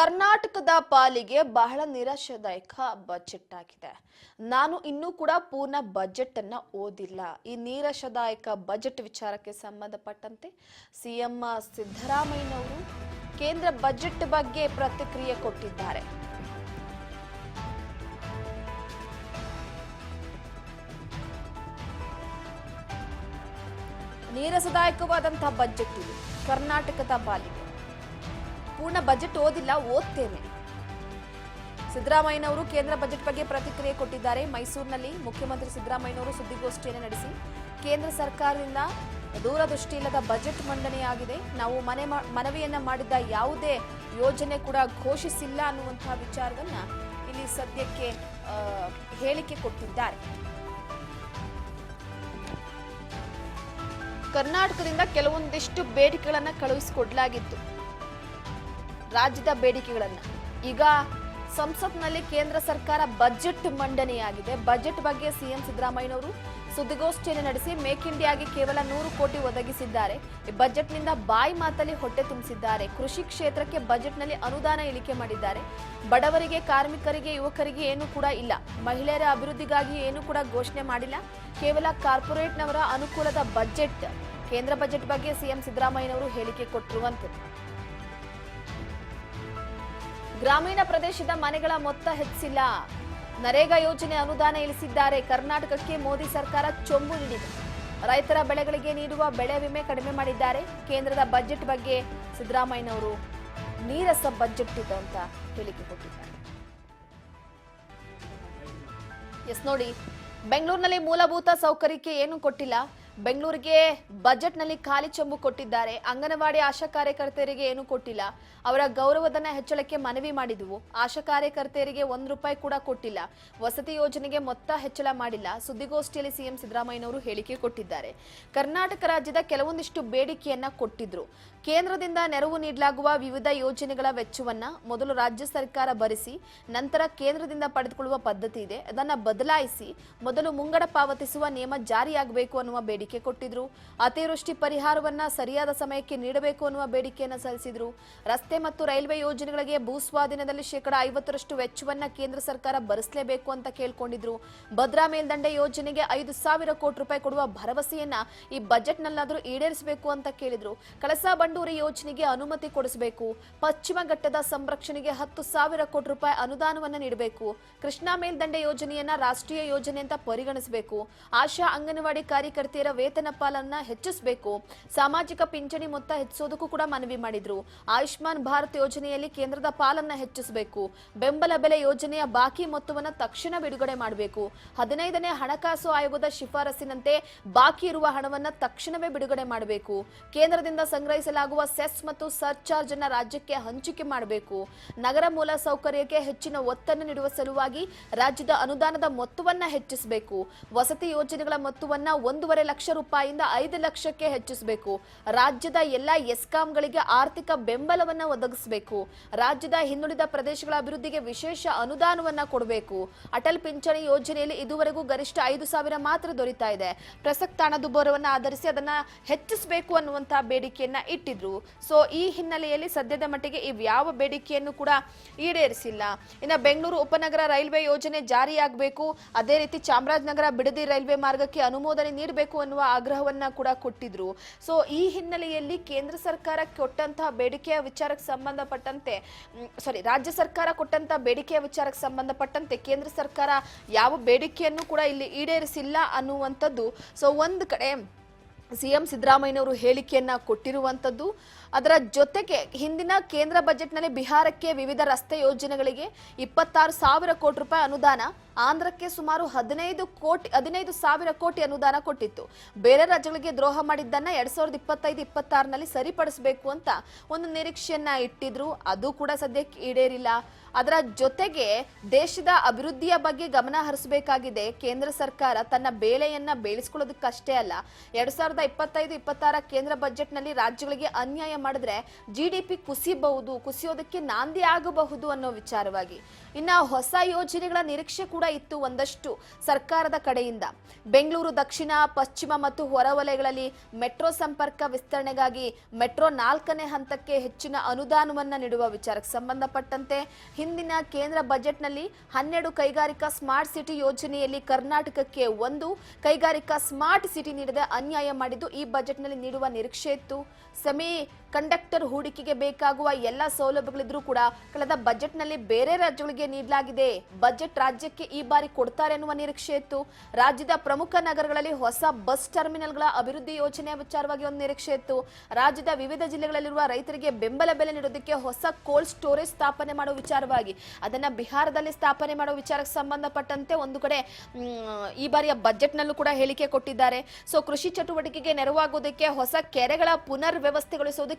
ಕರ್ನಾಟಕದ ಪಾಲಿಗೆ ಬಹಳ ನಿರಾಶಾದಾಯಕ ಬಜೆಟ್ ಆಗಿದೆ. ನಾನು ಇನ್ನೂ ಕೂಡ ಪೂರ್ಣ ಬಜೆಟ್ ಅನ್ನ ಓದಿಲ್ಲ. ಈ ನಿರಾಶಾದಾಯಕ ಬಜೆಟ್ ವಿಚಾರಕ್ಕೆ ಸಂಬಂಧಪಟ್ಟಂತೆ ಸಿಎಂ ಸಿದ್ದರಾಮಯ್ಯನವರು ಕೇಂದ್ರ ಬಜೆಟ್ ಬಗ್ಗೆ ಪ್ರತಿಕ್ರಿಯೆ ಕೊಟ್ಟಿದ್ದಾರೆ. ನಿರಾಶಾದಾಯಕವಾದಂತಹ ಬಜೆಟ್ ಇದು ಕರ್ನಾಟಕದ ಪಾಲಿಗೆ. ಪೂರ್ಣ ಬಜೆಟ್ ಓದಿಲ್ಲ, ಓದ್ತೇನೆ. ಸಿದ್ದರಾಮಯ್ಯನವರು ಕೇಂದ್ರ ಬಜೆಟ್ ಬಗ್ಗೆ ಪ್ರತಿಕ್ರಿಯೆ ಕೊಟ್ಟಿದ್ದಾರೆ. ಮೈಸೂರಿನಲ್ಲಿ ಮುಖ್ಯಮಂತ್ರಿ ಸಿದ್ದರಾಮಯ್ಯನವರು ಸುದ್ದಿಗೋಷ್ಠಿಯನ್ನು ನಡೆಸಿ ಕೇಂದ್ರ ಸರ್ಕಾರದಿಂದ ದೂರದೃಷ್ಟಿ ಇಲ್ಲದ ಬಜೆಟ್ ಮಂಡನೆಯಾಗಿದೆ. ನಾವು ಮನವಿಯನ್ನ ಮಾಡಿದ್ದ ಯಾವುದೇ ಯೋಜನೆ ಕೂಡ ಘೋಷಿಸಿಲ್ಲ ಅನ್ನುವಂತಹ ವಿಚಾರವನ್ನ ಇಲ್ಲಿ ಸದ್ಯಕ್ಕೆ ಹೇಳಿಕೆ ಕೊಟ್ಟಿದ್ದಾರೆ. ಕರ್ನಾಟಕದಿಂದ ಕೆಲವೊಂದಿಷ್ಟು ಬೇಡಿಕೆಗಳನ್ನ ಕಳುಹಿಸಿಕೊಡಲಾಗಿತ್ತು, ರಾಜ್ಯದ ಬೇಡಿಕೆಗಳನ್ನ. ಈಗ ಸಂಸತ್ನಲ್ಲಿ ಕೇಂದ್ರ ಸರ್ಕಾರ ಬಜೆಟ್ ಮಂಡನೆಯಾಗಿದೆ. ಬಜೆಟ್ ಬಗ್ಗೆ ಸಿಎಂ ಸಿದ್ದರಾಮಯ್ಯನವರು ಸುದ್ದಿಗೋಷ್ಠಿಯನ್ನು ನಡೆಸಿ ಮೇಕ್ ಇಂಡಿಯಾಗೆ ಕೇವಲ 100 ಕೋಟಿ ಒದಗಿಸಿದ್ದಾರೆ. ಈ ಬಜೆಟ್ನಿಂದ ಬಾಯಿ ಮಾತಲ್ಲಿ ಹೊಟ್ಟೆ ತುಂಬಿಸಿದ್ದಾರೆ. ಕೃಷಿ ಕ್ಷೇತ್ರಕ್ಕೆ ಬಜೆಟ್ನಲ್ಲಿ ಅನುದಾನ ಇಳಿಕೆ ಮಾಡಿದ್ದಾರೆ. ಬಡವರಿಗೆ, ಕಾರ್ಮಿಕರಿಗೆ, ಯುವಕರಿಗೆ ಏನು ಕೂಡ ಇಲ್ಲ. ಮಹಿಳೆಯರ ಅಭಿವೃದ್ಧಿಗಾಗಿ ಏನು ಕೂಡ ಘೋಷಣೆ ಮಾಡಿಲ್ಲ. ಕೇವಲ ಕಾರ್ಪೊರೇಟ್ನವರ ಅನುಕೂಲದ ಬಜೆಟ್. ಕೇಂದ್ರ ಬಜೆಟ್ ಬಗ್ಗೆ ಸಿಎಂ ಸಿದ್ದರಾಮಯ್ಯನವರು ಹೇಳಿಕೆ ಕೊಟ್ಟಿರುವಂಥದ್ದು. ಗ್ರಾಮೀಣ ಪ್ರದೇಶದ ಮನೆಗಳ ಮೊತ್ತ ಹೆಚ್ಚಿಲ್ಲ. ನರೇಗಾ ಯೋಜನೆ ಅನುದಾನ ಇಳಿಸಿದ್ದಾರೆ. ಕರ್ನಾಟಕಕ್ಕೆ ಮೋದಿ ಸರ್ಕಾರ ಚೊಂಬು ನೀಡಿದೆ. ರೈತರ ಬೆಳೆಗಳಿಗೆ ನೀಡುವ ಬೆಳೆ ವಿಮೆ ಕಡಿಮೆ ಮಾಡಿದ್ದಾರೆ. ಕೇಂದ್ರದ ಬಜೆಟ್ ಬಗ್ಗೆ ಸಿದ್ದರಾಮಯ್ಯನವರು ನೀರಸ ಬಜೆಟ್ ಇದೆ ಅಂತ ಹೇಳಿಕೆ ಕೊಟ್ಟಿದ್ದಾರೆ. ಎಸ್ ನೋಡಿ, ಬೆಂಗಳೂರಿನಲ್ಲಿ ಮೂಲಭೂತ ಸೌಕರ್ಯಕ್ಕೆ ಏನು ಕೊಟ್ಟಿಲ್ಲ. ಬೆಂಗಳೂರಿಗೆ ಬಜೆಟ್ನಲ್ಲಿ ಖಾಲಿ ಚೆಂಬು ಕೊಟ್ಟಿದ್ದಾರೆ. ಅಂಗನವಾಡಿ ಆಶಾ ಕಾರ್ಯಕರ್ತೆಯರಿಗೆ ಏನು ಕೊಟ್ಟಿಲ್ಲ. ಅವರ ಗೌರವಧನ ಹೆಚ್ಚಳಕ್ಕೆ ಮನವಿ ಮಾಡಿದ್ವು. ಆಶಾ ಕಾರ್ಯಕರ್ತೆಯರಿಗೆ ₹1 ಕೂಡ ಕೊಟ್ಟಿಲ್ಲ. ವಸತಿ ಯೋಜನೆಗೆ ಮೊತ್ತ ಹೆಚ್ಚಳ ಮಾಡಿಲ್ಲ. ಸುದ್ದಿಗೋಷ್ಠಿಯಲ್ಲಿ ಸಿಎಂ ಸಿದ್ದರಾಮಯ್ಯನವರು ಹೇಳಿಕೆ ಕೊಟ್ಟಿದ್ದಾರೆ. ಕರ್ನಾಟಕ ರಾಜ್ಯದ ಕೆಲವೊಂದಿಷ್ಟು ಬೇಡಿಕೆಯನ್ನ ಕೊಟ್ಟಿದ್ರು. ಕೇಂದ್ರದಿಂದ ನೆರವು ನೀಡಲಾಗುವ ವಿವಿಧ ಯೋಜನೆಗಳ ವೆಚ್ಚವನ್ನ ಮೊದಲು ರಾಜ್ಯ ಸರ್ಕಾರ ಭರಿಸಿ ನಂತರ ಕೇಂದ್ರದಿಂದ ಪಡೆದುಕೊಳ್ಳುವ ಪದ್ಧತಿ ಇದೆ. ಅದನ್ನ ಬದಲಾಯಿಸಿ ಮೊದಲು ಮುಂಗಡ ಪಾವತಿಸುವ ನಿಯಮ ಜಾರಿಯಾಗಬೇಕು ಅನ್ನುವ ಬೇಡಿಕೆ ಕೊಟ್ಟಿದ್ರು. ಅತಿವೃಷ್ಟಿ ಪರಿಹಾರವನ್ನ ಸರಿಯಾದ ಸಮಯಕ್ಕೆ ನೀಡಬೇಕು ಅನ್ನುವ ಬೇಡಿಕೆಯನ್ನ ಸಲ್ಲಿಸಿದ್ರು. ರಸ್ತೆ ಮತ್ತು ರೈಲ್ವೆ ಯೋಜನೆಗಳಿಗೆ ಭೂಸ್ವಾಧೀನದಲ್ಲಿ ₹50 ವೆಚ್ಚವನ್ನ ಕೇಂದ್ರ ಸರ್ಕಾರ ಭರಿಸಲೇಬೇಕು ಅಂತ ಕೇಳ್ಕೊಂಡಿದ್ರು. ಭದ್ರಾ ಮೇಲ್ದಂಡೆ ಯೋಜನೆಗೆ ₹5,000 ಕೋಟಿ ಕೊಡುವ ಭರವಸೆಯನ್ನ ಈ ಬಜೆಟ್ನಲ್ಲಾದ್ರೂ ಈಡೇರಿಸಬೇಕು ಅಂತ ಕೇಳಿದ್ರು. ಕಳಸಾ ಬಂಡೂರಿ ಯೋಜನೆಗೆ ಅನುಮತಿ ಕೊಡಿಸಬೇಕು. ಪಶ್ಚಿಮ ಘಟ್ಟದ ಸಂರಕ್ಷಣೆಗೆ ₹10,000 ಕೋಟಿ ಅನುದಾನವನ್ನ ನೀಡಬೇಕು. ಕೃಷ್ಣಾ ಮೇಲ್ದಂಡೆ ಯೋಜನೆಯನ್ನ ರಾಷ್ಟ್ರೀಯ ಯೋಜನೆ ಅಂತ ಪರಿಗಣಿಸಬೇಕು. ಆಶಾ ಅಂಗನವಾಡಿ ಕಾರ್ಯಕರ್ತೆಯರ ವೇತನ ಪಾಲನ್ನ ಹೆಚ್ಚಿಸಬೇಕು. ಸಾಮಾಜಿಕ ಪಿಂಚಣಿ ಮೊತ್ತ ಹೆಚ್ಚಿಸೋದಕ್ಕೂ ಕೂಡ ಮನವಿ ಮಾಡಿದ್ರು. ಆಯುಷ್ಮಾನ್ ಭಾರತ್ ಯೋಜನೆಯಲ್ಲಿ ಕೇಂದ್ರದ ಪಾಲನ್ನ ಹೆಚ್ಚಿಸಬೇಕು. ಬೆಂಬಲ ಬೆಲೆ ಯೋಜನೆಯ ಬಾಕಿ ಮೊತ್ತವನ್ನು ತಕ್ಷಣ ಬಿಡುಗಡೆ ಮಾಡಬೇಕು. 15ನೇ ಹಣಕಾಸು ಆಯೋಗದ ಶಿಫಾರಸಿನಂತೆ ಬಾಕಿ ಇರುವ ಹಣವನ್ನ ತಕ್ಷಣವೇ ಬಿಡುಗಡೆ ಮಾಡಬೇಕು. ಕೇಂದ್ರದಿಂದ ಸಂಗ್ರಹಿಸಲಾಗುವ ಸೆಸ್ ಮತ್ತು ಸರ್ಚಾರ್ಜ್ ಅನ್ನ ರಾಜ್ಯಕ್ಕೆ ಹಂಚಿಕೆ ಮಾಡಬೇಕು. ನಗರ ಮೂಲ ಸೌಕರ್ಯಕ್ಕೆ ಹೆಚ್ಚಿನ ಒತ್ತನ್ನು ನೀಡುವ ಸಲುವಾಗಿ ರಾಜ್ಯದ ಅನುದಾನದ ಮೊತ್ತವನ್ನ ಹೆಚ್ಚಿಸಬೇಕು. ವಸತಿ ಯೋಜನೆಗಳ ಮೊತ್ತವನ್ನ ₹1.5 ಲಕ್ಷ ಇಂದ ₹5 ಲಕ್ಷಕ್ಕೆ ಹೆಚ್ಚಿಸಬೇಕು. ರಾಜ್ಯದ ಎಲ್ಲಾ ಎಸ್ಕಾಂಗಳಿಗೆ ಆರ್ಥಿಕ ಬೆಂಬಲವನ್ನ ಒದಗಿಸಬೇಕು. ರಾಜ್ಯದ ಹಿಂದುಳಿದ ಪ್ರದೇಶಗಳ ಅಭಿವೃದ್ಧಿಗೆ ವಿಶೇಷ ಅನುದಾನವನ್ನ ಕೊಡಬೇಕು. ಅಟಲ್ ಪಿಂಚಣಿ ಯೋಜನೆಯಲ್ಲಿ ಇದುವರೆಗೂ ಗರಿಷ್ಠ 5,000 ಮಾತ್ರ ದೊರೀತಾ ಇದೆ. ಪ್ರಸಕ್ತ ಹಣದುಬ್ಬರವನ್ನ ಆಧರಿಸಿ ಅದನ್ನ ಹೆಚ್ಚಿಸಬೇಕು ಅನ್ನುವಂತಹ ಬೇಡಿಕೆಯನ್ನ ಇಟ್ಟಿದ್ರು. ಸೊ ಈ ಹಿನ್ನೆಲೆಯಲ್ಲಿ ಸದ್ಯದ ಮಟ್ಟಿಗೆ ಯಾವ ಬೇಡಿಕೆಯನ್ನು ಕೂಡ ಈಡೇರಿಸಿಲ್ಲ. ಇನ್ನು ಬೆಂಗಳೂರು ಉಪನಗರ ರೈಲ್ವೆ ಯೋಜನೆ ಜಾರಿಯಾಗಬೇಕು. ಅದೇ ರೀತಿ ಚಾಮರಾಜನಗರ ಬಿಡದಿ ರೈಲ್ವೆ ಮಾರ್ಗಕ್ಕೆ ಅನುಮೋದನೆ ನೀಡಬೇಕು ಅನ್ನುವ ಆಗ್ರಹವನ್ನ ಕೂಡ ಕೊಟ್ಟಿದ್ರು. ಸೊ ಈ ಹಿನ್ನೆಲೆಯಲ್ಲಿ ಕೇಂದ್ರ ಸರ್ಕಾರ ಕೊಟ್ಟಂತಹ ಬೇಡಿಕೆಯ ವಿಚಾರಕ್ಕೆ ಸಂಬಂಧಪಟ್ಟಂತೆ ರಾಜ್ಯ ಸರ್ಕಾರ ಕೊಟ್ಟಂತಹ ಬೇಡಿಕೆಯ ವಿಚಾರಕ್ಕೆ ಸಂಬಂಧಪಟ್ಟಂತೆ ಕೇಂದ್ರ ಸರ್ಕಾರ ಯಾವ ಬೇಡಿಕೆಯನ್ನು ಕೂಡ ಇಲ್ಲಿ ಈಡೇರಿಸಿಲ್ಲ ಅನ್ನುವಂಥದ್ದು. ಸೊ ಒಂದು ಕಡೆ ಸಿಎಂ ಸಿದ್ದರಾಮಯ್ಯನವರು ಹೇಳಿಕೆಯನ್ನ ಕೊಟ್ಟಿರುವಂಥದ್ದು. ಅದರ ಜೊತೆಗೆ ಹಿಂದಿನ ಕೇಂದ್ರ ಬಜೆಟ್ನಲ್ಲಿ ಬಿಹಾರಕ್ಕೆ ವಿವಿಧ ರಸ್ತೆ ಯೋಜನೆಗಳಿಗೆ ₹26,000 ಕೋಟಿ ಅನುದಾನ, ಆಂಧ್ರಕ್ಕೆ ಸುಮಾರು 15,000 ಕೋಟಿ ಅನುದಾನ ಕೊಟ್ಟಿತ್ತು. ಬೇರೆ ರಾಜ್ಯಗಳಿಗೆ ದ್ರೋಹ ಮಾಡಿದ್ದನ್ನ 2025-26ನಲ್ಲಿ ಸರಿಪಡಿಸಬೇಕು ಅಂತ ಒಂದು ನಿರೀಕ್ಷೆಯನ್ನ ಇಟ್ಟಿದ್ರು. ಅದು ಕೂಡ ಸದ್ಯಕ್ಕೆ ಈಡೇರಿಲ್ಲ. ಅದರ ಜೊತೆಗೆ ದೇಶದ ಅಭಿವೃದ್ಧಿಯ ಬಗ್ಗೆ ಗಮನ ಹರಿಸಬೇಕಾಗಿದೆ. ಕೇಂದ್ರ ಸರ್ಕಾರ ತನ್ನ ಬೇಳೆಯನ್ನ ಬೇಯಿಸಿಕೊಳ್ಳೋದಕ್ಕಷ್ಟೇ ಅಲ್ಲ, 2025-26 ಕೇಂದ್ರ ಬಜೆಟ್ನಲ್ಲಿ ರಾಜ್ಯಗಳಿಗೆ ಅನ್ಯಾಯ ಮಾಡಿದ್ರೆ GDP ಕುಸಿಯೋದಕ್ಕೆ ನಾಂದಿ ಆಗಬಹುದು ಅನ್ನೋ ವಿಚಾರವಾಗಿ. ಇನ್ನ ಹೊಸ ಯೋಜನೆಗಳ ನಿರೀಕ್ಷೆ ಕೂಡ ಇತ್ತು ಒಂದಷ್ಟು ಸರ್ಕಾರದ ಕಡೆಯಿಂದ. ಬೆಂಗಳೂರು ದಕ್ಷಿಣ, ಪಶ್ಚಿಮ ಮತ್ತು ಹೊರವಲಯಗಳಲ್ಲಿ ಮೆಟ್ರೋ ಸಂಪರ್ಕ ವಿಸ್ತರಣೆಗಾಗಿ ಮೆಟ್ರೋ 4ನೇ ಹಂತಕ್ಕೆ ಹೆಚ್ಚಿನ ಅನುದಾನವನ್ನ ನೀಡುವ ವಿಚಾರಕ್ಕೆ ಸಂಬಂಧಪಟ್ಟಂತೆ ಹಿಂದಿನ ಕೇಂದ್ರ ಬಜೆಟ್ನಲ್ಲಿ 12 ಕೈಗಾರಿಕಾ ಸ್ಮಾರ್ಟ್ ಸಿಟಿ ಯೋಜನೆಯಲ್ಲಿ ಕರ್ನಾಟಕಕ್ಕೆ 1 ಕೈಗಾರಿಕಾ ಸ್ಮಾರ್ಟ್ ಸಿಟಿ ನೀಡದೆ ಅನ್ಯಾಯ ಮಾಡಿದ್ದು ಈ ಬಜೆಟ್ನಲ್ಲಿ ನೀಡುವ ನಿರೀಕ್ಷೆ ಇತ್ತು. ಸೆಮಿ ಕಂಡಕ್ಟರ್ ಹೂಡಿಕೆಗೆ ಬೇಕಾಗುವ ಎಲ್ಲ ಸೌಲಭ್ಯಗಳಿದ್ರೂ ಕೂಡ ಕಳೆದ ಬಜೆಟ್ನಲ್ಲಿ ಬೇರೆ ರಾಜ್ಯಗಳಿಗೆ ನೀಡಲಾಗಿದೆ. ಬಜೆಟ್ ರಾಜ್ಯಕ್ಕೆ ಈ ಬಾರಿ ಕೊಡ್ತಾರೆ ಎನ್ನುವ ನಿರೀಕ್ಷೆ ಇತ್ತು. ರಾಜ್ಯದ ಪ್ರಮುಖ ನಗರಗಳಲ್ಲಿ ಹೊಸ ಬಸ್ ಟರ್ಮಿನಲ್ಗಳ ಅಭಿವೃದ್ಧಿ ಯೋಜನೆಯ ವಿಚಾರವಾಗಿ ಒಂದು ನಿರೀಕ್ಷೆ ಇತ್ತು. ರಾಜ್ಯದ ವಿವಿಧ ಜಿಲ್ಲೆಗಳಲ್ಲಿರುವ ರೈತರಿಗೆ ಬೆಂಬಲ ಬೆಲೆ ನೀಡೋದಕ್ಕೆ ಹೊಸ ಕೋಲ್ಡ್ ಸ್ಟೋರೇಜ್ ಸ್ಥಾಪನೆ ಮಾಡುವ ವಿಚಾರವಾಗಿ, ಅದನ್ನ ಬಿಹಾರದಲ್ಲಿ ಸ್ಥಾಪನೆ ಮಾಡುವ ವಿಚಾರಕ್ಕೆ ಸಂಬಂಧಪಟ್ಟಂತೆ ಒಂದು ಕಡೆ ಈ ಬಾರಿಯ ಬಜೆಟ್ನಲ್ಲೂ ಕೂಡ ಹೇಳಿಕೆ ಕೊಟ್ಟಿದ್ದಾರೆ. ಸೊ ಕೃಷಿ ಚಟುವಟಿಕೆಗೆ ನೆರವಾಗುವುದಕ್ಕೆ ಹೊಸ ಕೆರೆಗಳ ಪುನರ್ ವ್ಯವಸ್ಥೆಗೊಳಿಸೋದಕ್ಕೆ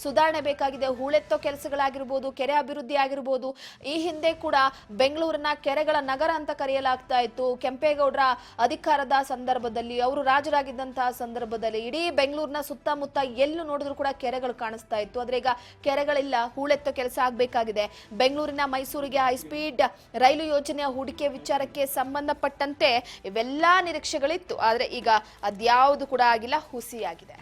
ಸುಧಾರಣೆ ಬೇಕಾಗಿದೆ. ಹೂಳೆತ್ತೋ ಕೆಲಸಗಳಾಗಿರ್ಬೋದು, ಕೆರೆ ಅಭಿವೃದ್ಧಿ ಆಗಿರ್ಬೋದು. ಈ ಹಿಂದೆ ಕೂಡ ಬೆಂಗಳೂರನ್ನ ಕೆರೆಗಳ ನಗರ ಅಂತ ಕರೆಯಲಾಗ್ತಾ ಇತ್ತು. ಕೆಂಪೇಗೌಡರ ಅಧಿಕಾರದ ಸಂದರ್ಭದಲ್ಲಿ, ಅವರು ರಾಜರಾಗಿದ್ದಂತಹ ಸಂದರ್ಭದಲ್ಲಿ ಇಡೀ ಬೆಂಗಳೂರಿನ ಸುತ್ತಮುತ್ತ ಎಲ್ಲೂ ನೋಡಿದ್ರು ಕೂಡ ಕೆರೆಗಳು ಕಾಣಿಸ್ತಾ ಇತ್ತು. ಆದ್ರೆ ಈಗ ಕೆರೆಗಳಿಲ್ಲ, ಹೂಳೆತ್ತೋ ಕೆಲಸ ಆಗಬೇಕಾಗಿದೆ. ಬೆಂಗಳೂರಿನ ಮೈಸೂರಿಗೆ ಹೈಸ್ಪೀಡ್ ರೈಲು ಯೋಜನೆಯ ಹೂಡಿಕೆ ವಿಚಾರಕ್ಕೆ ಸಂಬಂಧಪಟ್ಟಂತೆ ಇವೆಲ್ಲಾ ನಿರೀಕ್ಷೆಗಳಿತ್ತು. ಆದ್ರೆ ಈಗ ಅದ್ಯಾವುದು ಕೂಡ ಆಗಿಲ್ಲ, ಹುಸಿಯಾಗಿದೆ.